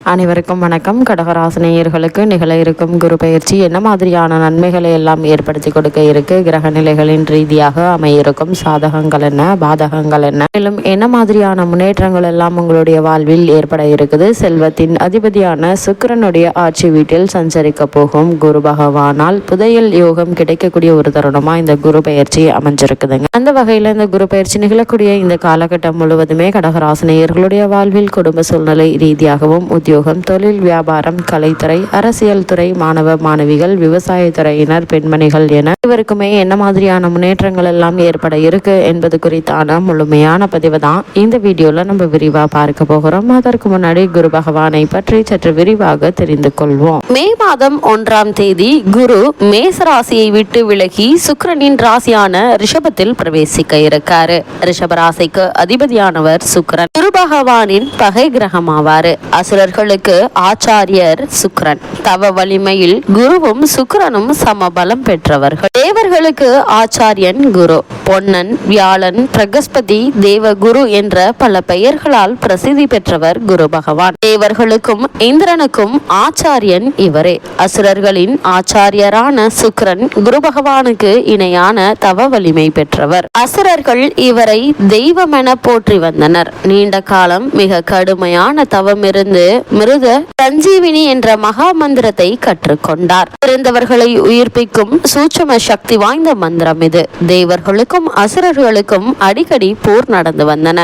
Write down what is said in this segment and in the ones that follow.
அனைவருக்கும் வணக்கம். கடகராசினியர்களுக்கு நிகழ இருக்கும் குரு பயிற்சி என்ன மாதிரியான நன்மைகளை எல்லாம் ஏற்படுத்தி கொடுக்க இருக்கு, கிரக நிலைகளின் ரீதியாக அமையிருக்கும் சாதகங்கள் என்ன, பாதகங்கள் என்ன, மேலும் என்ன மாதிரியான முன்னேற்றங்கள் எல்லாம் உங்களுடைய வாழ்வில் ஏற்பட இருக்குது, செல்வத்தின் அதிபதியான சுக்கிரனுடைய ஆட்சி வீட்டில் சஞ்சரிக்க போகும் குரு பகவானால் புதையல் யோகம் கிடைக்கக்கூடிய ஒரு தருணமா இந்த குரு பயிற்சி அமைஞ்சிருக்குதுங்க. அந்த வகையில் இந்த குரு பயிற்சி நிகழக்கூடிய இந்த காலகட்டம் முழுவதுமே கடகராசினியர்களுடைய வாழ்வில் குடும்ப சூழ்நிலை ரீதியாகவும் உத்தியோகம், தொழில், வியாபாரம், கலைத்துறை, அரசியல் துறை, மாணவ மாணவிகள், விவசாயத்துறையினர், பெண்மணிகள் என இவருக்குமே என்ன மாதிரியான முன்னேற்றங்கள் எல்லாம் ஏற்பட இருக்கு என்பது குறித்தான முழுமையான பதிவு தான் இந்த வீடியோல நம்ம விரிவா பார்க்க போகிறோம். அதற்கு முன்னாடி குரு பகவானை பற்றி சற்று விரிவாக தெரிந்து கொள்வோம். மே மாதம் 1ஆம் தேதி குரு மேச ராசியை விட்டு விலகி சுக்கிரனின் ராசியான ரிஷபத்தில் பிரவேசிக்க இருக்காரு. ரிஷப ராசிக்கு அதிபதியானவர் சுக்கிரன், குரு பகவானின் பகை கிரகம் ஆவாரு. அசுரர்களுக்கு ஆச்சாரியர் சுக்கிரன். தவ வலிமையில் குருவும் சுக்கிரனும் சமபலம் பெற்றவர்கள். தேவர்களுக்கு ஆச்சாரியன் குரு. பொன்னன், வியாழன், பிரகஸ்பதி, தேவகுரு என்ற பல பெயர்களால் பிரசித்தி பெற்றவர் குரு பகவான். தேவர்களுக்கும் இந்திரனுக்கும் ஆச்சாரியன் இவரே. அசுரர்களின் ஆச்சாரியரான சுக்கிரன் குரு பகவானுக்கு இணையான தவ வலிமை பெற்றவர். அசுரர்கள் இவரை தெய்வமென போற்றி வந்தனர். நீண்ட காலம் மிக கடுமையான தவமிருந்து மிருத சஞ்சீவினி என்ற மகா மந்திரத்தை கற்றுக்கொண்டார். பிறந்தவர்களை உயிர்ப்பிக்கும் சூட்சும சக்தி வாய்ந்த மந்திரம் இது. தேவர்களுக்கும் அசுரர்களுக்கும் அடிக்கடி போர் நடந்து வந்தன.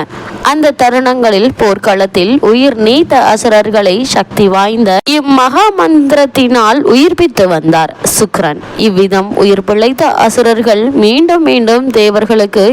அந்த தருணங்களில் போர்க்களத்தில் உயிர் நீத்த அசுரர்களை சக்தி வாய்ந்த இம்மகா மந்திரத்தினால் உயிர்ப்பித்து வந்தார் சுக்கிரன். இவ்விதம் உயிர் பிழைத்த அசுரர்கள் மீண்டும் மீண்டும் தேவர்களுக்கு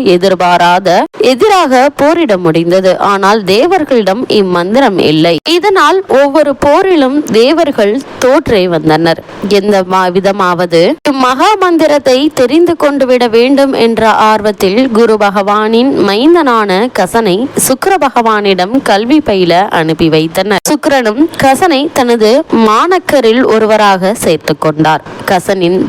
எதிராக போரிட முடிந்தது. ஆனால் தேவர்களிடம் இம்மந்திரம் இல்லை. இதனால் ஒவ்வொரு போரிலும் தேவர்கள் தோற்றே வந்தனர். எந்த விதமாவது மகா மந்திரத்தை தெரிந்து கொண்டு விட வேண்டும் என்ற ஆர்வத்தில் குரு பகவானின் மைந்தனான கசனை சுக்கிர பகவானிடம் கல்வி பயில அனுப்பி வைத்தனர். சுக்கிரனும் கசனை தனது மாணக்கரில் ஒருவராக சேர்த்து கொண்டார். கசனின்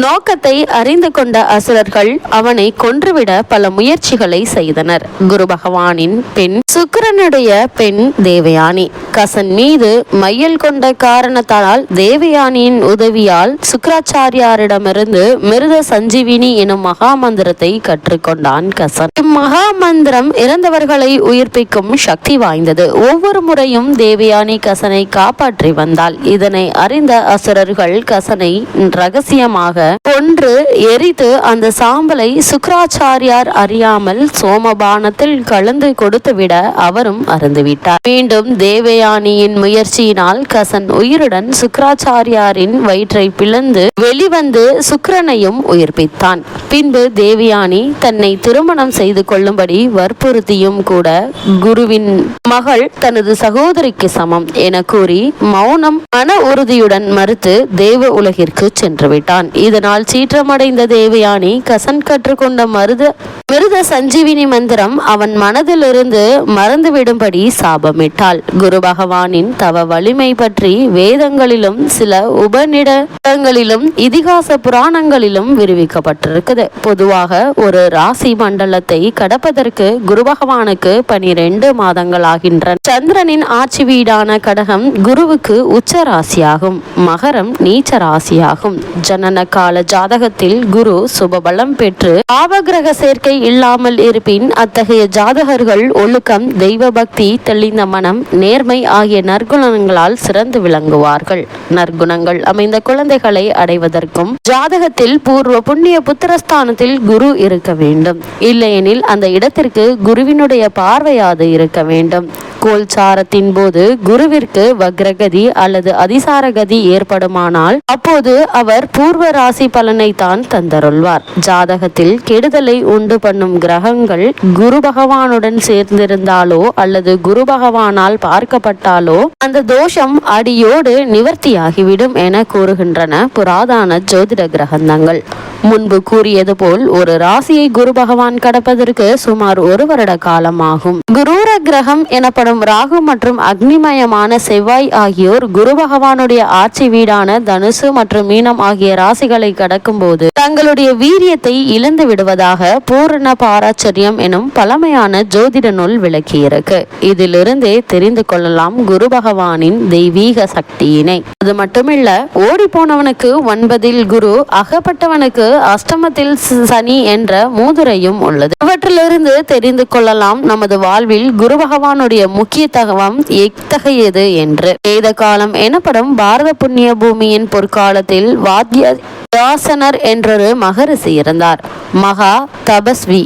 நோக்கத்தை அறிந்து கொண்ட அசுரர்கள் அவனை கொன்றுவிட பல முயற்சிகளை செய்தனர். குரு பகவானின் பெண் சுக்கிரனுடைய பெண் தேவயானி. கசன் மீது மையல் கொண்ட காரணத்தால் தேவயானியின் உதவியால் சுக்கராச்சாரியாரிடமிருந்து மிருத சஞ்சீவினி எனும் மகா மந்திரத்தை கற்றுக்கொண்டான் கசன். இம்மகா மந்திரம் இறந்தவர்களை உயிர்ப்பிக்கும் சக்தி வாய்ந்தது. ஒவ்வொரு முறையும் தேவயானி கசனை காப்பாற்றி வந்தாள். இதனை அறிந்த அசுரர்கள் கசனை ரகசியமாக கொன்று எரித்து அந்த சாம்பலை சுக்கராச்சாரியார் அறியாமல் சோமபானத்தில் கலந்து கொடுத்துவிட அவரும் அருந்துவிட்டார். மீண்டும் தேவயானியின் முயற்சியினால் கசன் உயிருடன் சுக்கராச்சாரியாரின் வயிற்றை பிளந்து வெளிவந்து சுக்கிரனையும் உயிர்ப்பித்தான். பின்பு தேவயானி தன்னை திருமணம் செய்து கொள்ளும்படி வற்புறுத்தியும் கூட குருவின் மகள் தனது சகோதரிக்கு சமம் என கூறி மௌனம் மன உறுதியுடன் மறுத்து தேவ உலகிற்கு சென்று விட்டான். இதனால் சீற்றமடைந்த தேவயானி கசன் கற்றுக்கொண்ட மிருத சஞ்சீவினி மந்திரம் அவன் மனதிலிருந்து மறந்துவிடும்படி சாபமிட்டாள். குரு பகவானின் தவ வலிமை பற்றி வேதங்களிலும் சில உபநிடங்களிலும் இதிகாச புராணங்களிலும் விரிவிக்கப்பட்டிருக்குது. பொதுவாக ஒரு ராசி மண்டலத்தை கடப்பதற்கு குரு பகவானுக்கு 12 மாதங்கள் ஆகின்றன. சந்திரனின் ஆட்சி வீடான கடகம் குருவுக்கு உச்ச ராசியாகும். மகரம் நீச்ச ராசியாகும். ஜனன கால ஜாதகத்தில் குரு சுபபலம் பெற்று பாவகிரக சேர்க்கை இல்லாமல் இருப்பின் அத்தகைய ஜாதகர்கள் ஒழுக்கம், தெய்வ பக்தி, தெளிந்த மனம், நேர்மை ஆகிய நற்குணங்களால் சிறந்து விளங்குவார்கள். நற்குணங்கள் அமைந்த குழந்தைகளை அடைவதற்கும் ஜாதகத்தில் பூர்வ புண்ணிய புத்திரஸ்தானத்தில் குரு இருக்க வேண்டும். இல்லையெனில் அந்த இடத்திற்கு குருவினுடைய பார்வையாது இருக்க வேண்டும். கோல்சாரத்தின் போது குருவிற்கு வக்ரகதி அல்லது அதிசாரகதி ஏற்படுமானால் அப்போது அவர் பூர்வ ராசி பலனை தான் தந்தருள்வார். ஜாதகத்தில் கெடுதலை உண்டு பண்ணும் கிரகங்கள் குரு பகவானுடன் சேர்ந்திருந்தாலோ அல்லது குரு பகவானால் பார்க்கப்பட்டாலோ அந்த தோஷம் அடியோடு நிவர்த்தியாகிவிடும் என கூறுகின்றன புராதன ஜோதிட கிரகங்கள். முன்பு கூறியது போல் ஒரு ராசியை குரு பகவான் கடப்பதற்கு சுமார் 1 வருட காலம் ஆகும். குரூர கிரகம் எனப்படும் ராகு மற்றும் அக்னிமயமான செவ்வாய் ஆகியோர் குரு பகவானுடைய ஆட்சி வீடான தனுசு மற்றும் மீனம் ஆகிய ராசிகளை கடக்கும் போது தங்களுடைய வீரியத்தை இழந்து விடுவதாக பூர்வ பஞ்சவர்ண பாராச்சரியம் எனும் பழமையான ஜோதிட நூல் விளக்கியிருக்கு. இதிலிருந்தே தெரிந்து கொள்ளலாம் குரு பகவானின் தெய்வீக சக்தியினை. அது மட்டுமில்ல, ஓடி போனவனுக்கு 9 குரு, அகப்பட்டவனுக்கு அஷ்டமத்தில் சனி என்ற மூதுரையும் உள்ளது. இவற்றிலிருந்து தெரிந்து கொள்ளலாம் நமது வாழ்வில் குரு பகவானுடைய முக்கியத்துவம் எத்தகையது என்று. வேத காலம் எனப்படும் பாரத புண்ணிய பூமியின் பொற்காலத்தில் வாத்யாசனர் என்றொரு மகரிஷி இருந்தார். மகா தபஸ்வி.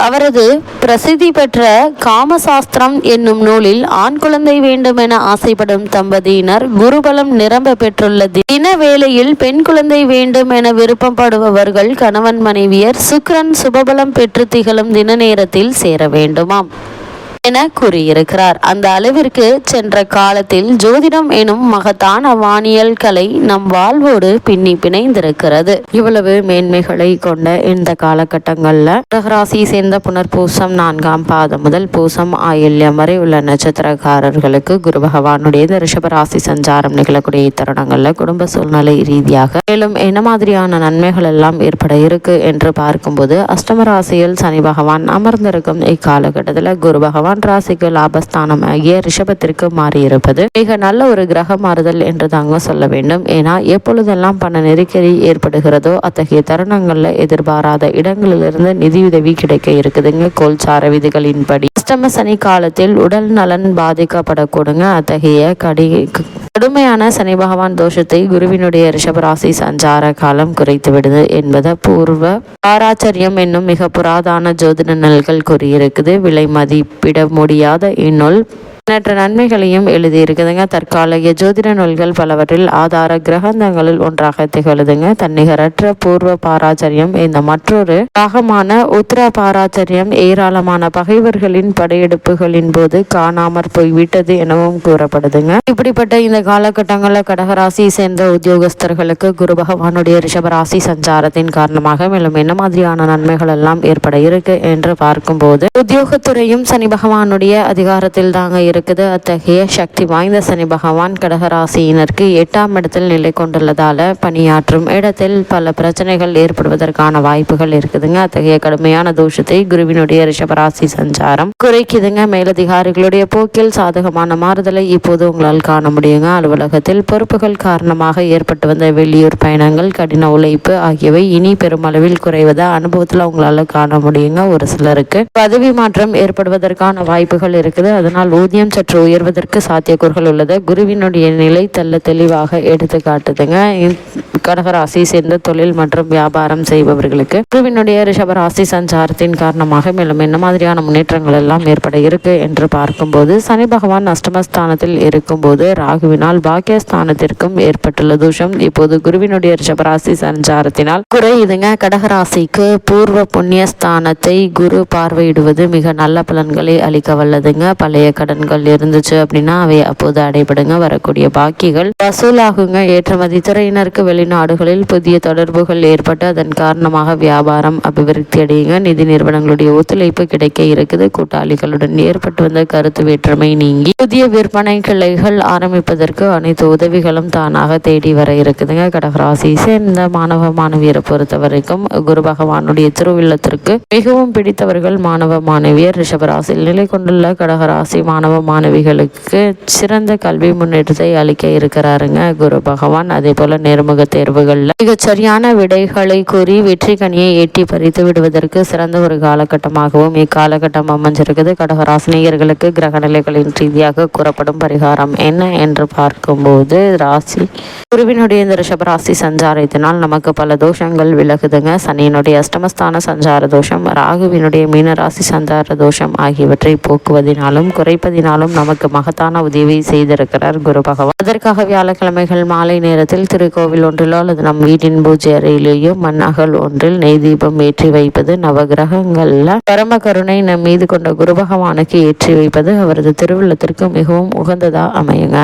அவரது பிரசித்தி பெற்ற காமசாஸ்திரம் என்னும் நூலில் ஆண் குழந்தை வேண்டும் என ஆசைப்படும் தம்பதியினர் குருபலம் நிரம்ப பெற்றுள்ள தின வேளையில் பெண் குழந்தை வேண்டும் என விருப்பப்படுபவர்கள் கணவன் மனைவியர் சுக்கிரன் சுபபலம் பெற்று திகழும் தின நேரத்தில் சேர வேண்டுமாம் என கூறியிருக்கிறார். அந்த அளவிற்கு சென்ற காலத்தில் ஜோதிடம் எனும் மகத்தான வானியல் கலை நம் வாழ்வோடு பின்னி பிணைந்திருக்கிறது. இவ்வளவு மேன்மைகளை கொண்ட இந்த காலகட்டங்கள்ல கடகராசியை சேர்ந்த புனர்பூசம் 4ஆம் பாதம் முதல் பூசம் ஆயில்யம் வரை உள்ள நட்சத்திரக்காரர்களுக்கு குரு பகவானுடைய ரிஷபராசி சஞ்சாரம் நிகழக்கூடிய தருணங்கள்ல குடும்ப சூழ்நிலை ரீதியாக மேலும் என்ன மாதிரியான நன்மைகள் எல்லாம் ஏற்பட இருக்கு என்று பார்க்கும்போது, அஷ்டம ராசியில் சனி பகவான் அமர்ந்திருக்கும் இக்காலகட்டத்தில் குரு பகவான் ராசிக்கு லாபஸ்தானம் ஆகிய ரிஷபத்திற்கு மாறியிருப்பது மிக நல்ல ஒரு கிரக மாறுதல் என்று தாங்க சொல்ல வேண்டும். ஏன்னா எப்பொழுதெல்லாம் பண நெருக்கடி ஏற்படுகிறதோ அத்தகைய தருணங்கள்ல எதிர்பாராத இடங்களிலிருந்து நிதியுதவி கிடைக்க இருக்குதுங்க. கோல்சார விதிகளின்படி அஷ்டம சனி காலத்தில் உடல் நலன் பாதிக்கப்படக்கூடுங்க. அத்தகைய கடுமையான சனி பகவான் தோஷத்தை குருவினுடைய ரிஷபராசி சஞ்சார காலம் குறைத்து விடுது என்பதை பூர்வ பாராச்சரியம் என்னும் மிக புராதான ஜோதிட நூல்கள் கூறியிருக்குது. விலை மதிப்பிட முடியாத இந்நூல் எண்ணற்ற நன்மைகளையும் எழுதியிருக்குதுங்க. தற்காலிக ஜோதிட நூல்கள் பலவற்றில் ஆதார கிரகந்தங்களில் ஒன்றாக திகழுதுங்க. தன்னிகரற்ற பூர்வ பாராச்சரியம் இந்த மற்றொரு பாகமான உத்தர பாராச்சரியம் ஏராளமான பகைவர்களின் படையெடுப்புகளின் போது காணாமற் போய்விட்டது எனவும் கூறப்படுதுங்க. இப்படிப்பட்ட இந்த காலகட்டங்களில் கடகராசி சேர்ந்த உத்தியோகஸ்தர்களுக்கு குரு பகவானுடைய ரிஷபராசி சஞ்சாரத்தின் காரணமாக மேலும் என்ன மாதிரியான நன்மைகள் எல்லாம் ஏற்பட இருக்கு என்று பார்க்கும்போது, உத்தியோகத்துறையும் சனி பகவானுடைய அதிகாரத்தில் தாங்க இருக்குது. அத்தகைய சக்தி வாய்ந்த சனி பகவான் கடகராசியினருக்கு 8ஆம் இடத்தில் நிலை கொண்டுள்ளதால பணியாற்றும் இடத்தில் பல பிரச்சனைகள் ஏற்படுவதற்கான வாய்ப்புகள் இருக்குதுங்க. அத்தகைய கடுமையான தோஷத்தை குருவினுடைய ரிஷபராசி சஞ்சாரம் குறைக்குதுங்க. மேலதிகாரிகளுடைய போக்கில் சாதகமான மாறுதலை இப்போது உங்களால் காண முடியுங்க. அலுவலகத்தில் பொறுப்புகள் காரணமாக ஏற்பட்டு வந்த வெளியூர் பயணங்கள், கடின உழைப்பு ஆகியவை இனி பெருமளவில் குறைவதை அனுபவத்தில் உங்களால காண முடியுங்க. ஒரு சிலருக்கு பதவி மாற்றம் ஏற்படுவதற்கான வாய்ப்புகள் இருக்குது. அதனால் ஊதியம் சற்று உயர்வதற்கு சாத்தியக்கூறுகள் உள்ளது. குருவினுடைய நிலை தெளிவாக எடுத்து காட்டுதுங்க. கடகராசி சேர்ந்த தொழில் மற்றும் வியாபாரம் செய்பவர்களுக்கு குருவினுடைய ரிஷபராசி சஞ்சாரத்தின் காரணமாக மேலும் என்ன மாதிரியான முன்னேற்றங்கள் எல்லாம் ஏற்பட இருக்கு என்று பார்க்கும்போது, சனி பகவான் அஷ்டமஸ்தானத்தில் இருக்கும்போது ராகுவினால் பாக்கியஸ்தானத்திற்கும் ஏற்பட்டுள்ள தோஷம் இப்போது குருவினுடைய ரிஷபராசி சஞ்சாரத்தினால் குறையுதுங்க. கடகராசிக்கு பூர்வ புண்ணியஸ்தானத்தை குரு பார்வையிடுவது மிக நல்ல பலன்களை அளிக்க வல்லதுங்க. பழைய கடன்கள் இருந்துச்சு அப்படின்னா அவை அப்போது அடைபடுங்க. வரக்கூடிய பாக்கிகள் வசூலாகுங்க. ஏற்றுமதி துறையினருக்கு வெளிநாடுகளில் புதிய தொடர்புகள் ஏற்பட்டு அதன் காரணமாக வியாபாரம் அபிவிருத்தி அடையுங்க. நிதி நிறுவனங்களுடைய ஒத்துழைப்பு கிடைக்க இருக்குது. கூட்டாளிகளுடன் ஏற்பட்டு வந்த கருத்து வேற்றுமை நீங்கி புதிய விற்பனை கிளைகள் ஆரம்பிப்பதற்கு அனைத்து உதவிகளும் தானாக தேடி வர இருக்குதுங்க. கடகராசி சேர்ந்த மாணவ மாணவியரை பொறுத்த வரைக்கும் குரு பகவானுடைய திருவில்லத்திற்கு மிகவும் பிடித்தவர்கள் மாணவ மாணவியர். ரிஷபராசியில் நிலை கொண்டுள்ள கடகராசி மாணவ மாணவிகளுக்கு சிறந்த கல்வி முன்னேற்றத்தை அளிக்க இருக்கிறாருங்க குரு பகவான். அதே போல நேர்முக தேர்வுகள்ல மிகச் சரியான விடைகளை கூறி வெற்றி கனியை எட்டி பறித்து விடுவதற்கு சிறந்த ஒரு காலகட்டமாகவும் இக்காலகட்டம் அமைஞ்சிருக்குது. கடகராசினியர்களுக்கு கிரக நிலைகளின் ரீதியாக கூறப்படும் பரிகாரம் என்ன என்று பார்க்கும்போது, ராசி குருவினுடைய இந்த ரிஷபராசி சஞ்சாரத்தினால் நமக்கு பல தோஷங்கள் விலகுதுங்க. சனியினுடைய அஷ்டமஸ்தான சஞ்சார தோஷம், ராகுவினுடைய மீனராசி சஞ்சார தோஷம் ஆகியவற்றை போக்குவதினாலும் குறைப்பதினாலும் நமக்கு மகத்தான உதவி செய்திருக்கிறார் குரு பகவான். அதற்காக வியாழக்கிழமைகள் மாலை நேரத்தில் திருக்கோவில் ஒன்றிலோ அல்லது நம் வீட்டின் பூஜை அறையிலேயோ மண்ணகல் ஒன்றில் நெய் தீபம் ஏற்றி வைப்பது, நவகிரகங்கள்ல பரம கருணை நம் மீது கொண்ட குரு பகவானுக்கு ஏற்றி வைப்பது அவரது திருவுள்ளத்திற்கு மிகவும் உகந்ததா அமையுங்க.